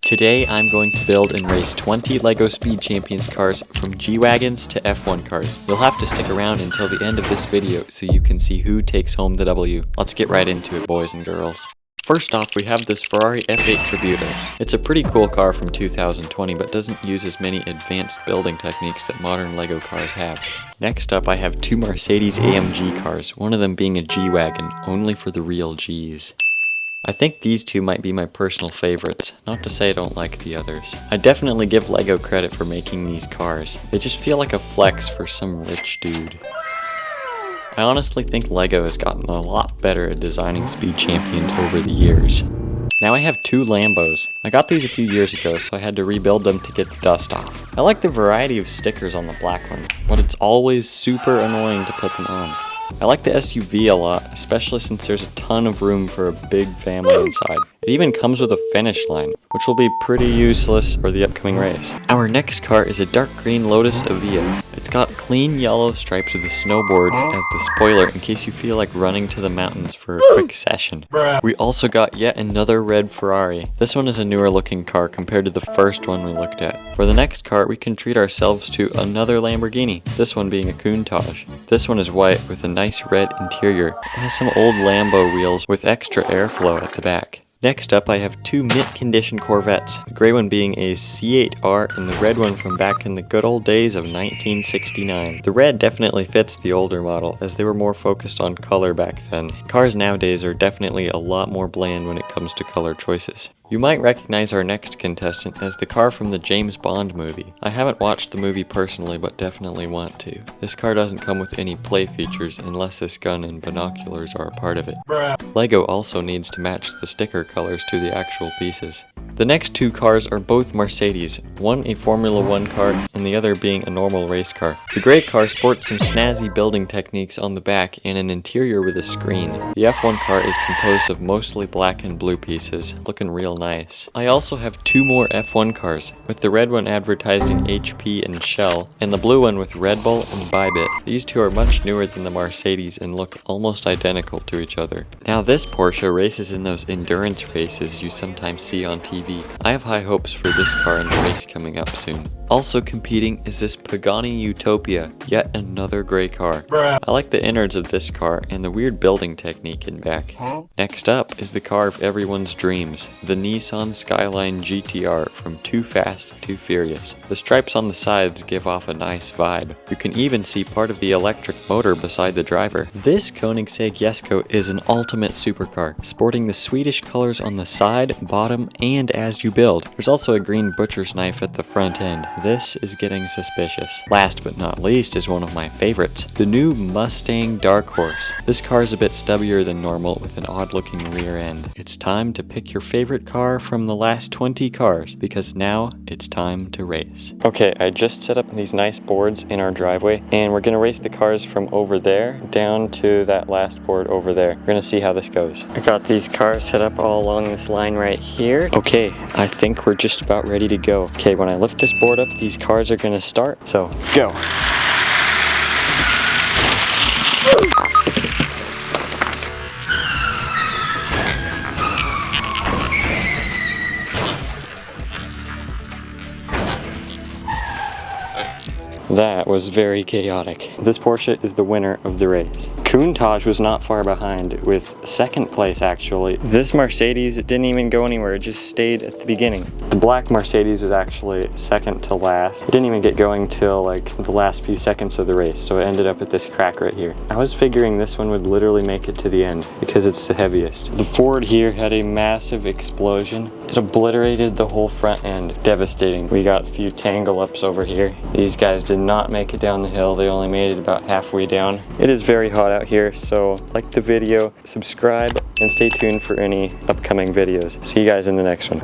Today I'm going to build and race 20 LEGO Speed Champions cars from G-Wagons to F1 cars. You'll have to stick around until the end of this video so you can see who takes home the W. Let's get right into it, boys and girls. First off, we have this Ferrari F8 Tributo. It's a pretty cool car from 2020 but doesn't use as many advanced building techniques that modern LEGO cars have. Next up I have two Mercedes AMG cars, one of them being a G-Wagon, only for the real Gs. I think these two might be my personal favorites, not to say I don't like the others. I definitely give LEGO credit for making these cars. They just feel like a flex for some rich dude. I honestly think LEGO has gotten a lot better at designing Speed Champions over the years. Now I have two Lambos. I got these a few years ago, so I had to rebuild them to get the dust off. I like the variety of stickers on the black one, but it's always super annoying to put them on. I like the SUV a lot, especially since there's a ton of room for a big family inside. It even comes with a finish line, which will be pretty useless for the upcoming race. Our next car is a dark green Lotus Evija. It's got clean yellow stripes with a snowboard as the spoiler in case you feel like running to the mountains for a quick session. We also got yet another red Ferrari. This one is a newer looking car compared to the first one we looked at. For the next car, we can treat ourselves to another Lamborghini, this one being a Countach. This one is white with a nice red interior. It has some old Lambo wheels with extra airflow at the back. Next up, I have two mint condition Corvettes, the gray one being a C8R and the red one from back in the good old days of 1969. The red definitely fits the older model, as they were more focused on color back then. Cars nowadays are definitely a lot more bland when it comes to color choices. You might recognize our next contestant as the car from the James Bond movie. I haven't watched the movie personally, but definitely want to. This car doesn't come with any play features unless this gun and binoculars are a part of it. LEGO also needs to match the sticker colors to the actual pieces. The next two cars are both Mercedes, one a Formula 1 car and the other being a normal race car. The gray car sports some snazzy building techniques on the back and an interior with a screen. The F1 car is composed of mostly black and blue pieces, looking real nice. I also have two more F1 cars, with the red one advertising HP and Shell, and the blue one with Red Bull and Bybit. These two are much newer than the Mercedes and look almost identical to each other. Now this Porsche races in those endurance races you sometimes see on TV. I have high hopes for this car in the race coming up soon. Also competing is this Pagani Utopia, yet another gray car. I like the innards of this car and the weird building technique in back. Next up is the car of everyone's dreams, the Nissan Skyline GTR from Too Fast, Too Furious. The stripes on the sides give off a nice vibe. You can even see part of the electric motor beside the driver. This Koenigsegg Jesko is an ultimate supercar, sporting the Swedish colors on the side, bottom, and as you build. There's also a green butcher's knife at the front end. This is getting suspicious. Last but not least is one of my favorites, the new Mustang Dark Horse. This car is a bit stubbier than normal with an odd looking rear end. It's time to pick your favorite car from the last 20 cars because now it's time to race. Okay, I just set up these nice boards in our driveway and we're gonna race the cars from over there down to that last board over there. We're gonna see how this goes. I got these cars set up all along this line right here. Okay, I think we're just about ready to go. Okay, when I lift this board up, these cars are gonna start, so go. That was very chaotic. This Porsche is the winner of the race. Countach was not far behind with second place actually. This Mercedes, it didn't even go anywhere, it just stayed at the beginning. The black Mercedes was actually second to last. It didn't even get going till like the last few seconds of the race, so it ended up at this crack right here. I was figuring this one would literally make it to the end because it's the heaviest. The Ford here had a massive explosion. It obliterated the whole front end. Devastating. We got a few tangle ups over here. These guys did not make it down the hill. They only made it about halfway down. It is very hot out here, so like the video, subscribe, and stay tuned for any upcoming videos. See you guys in the next one.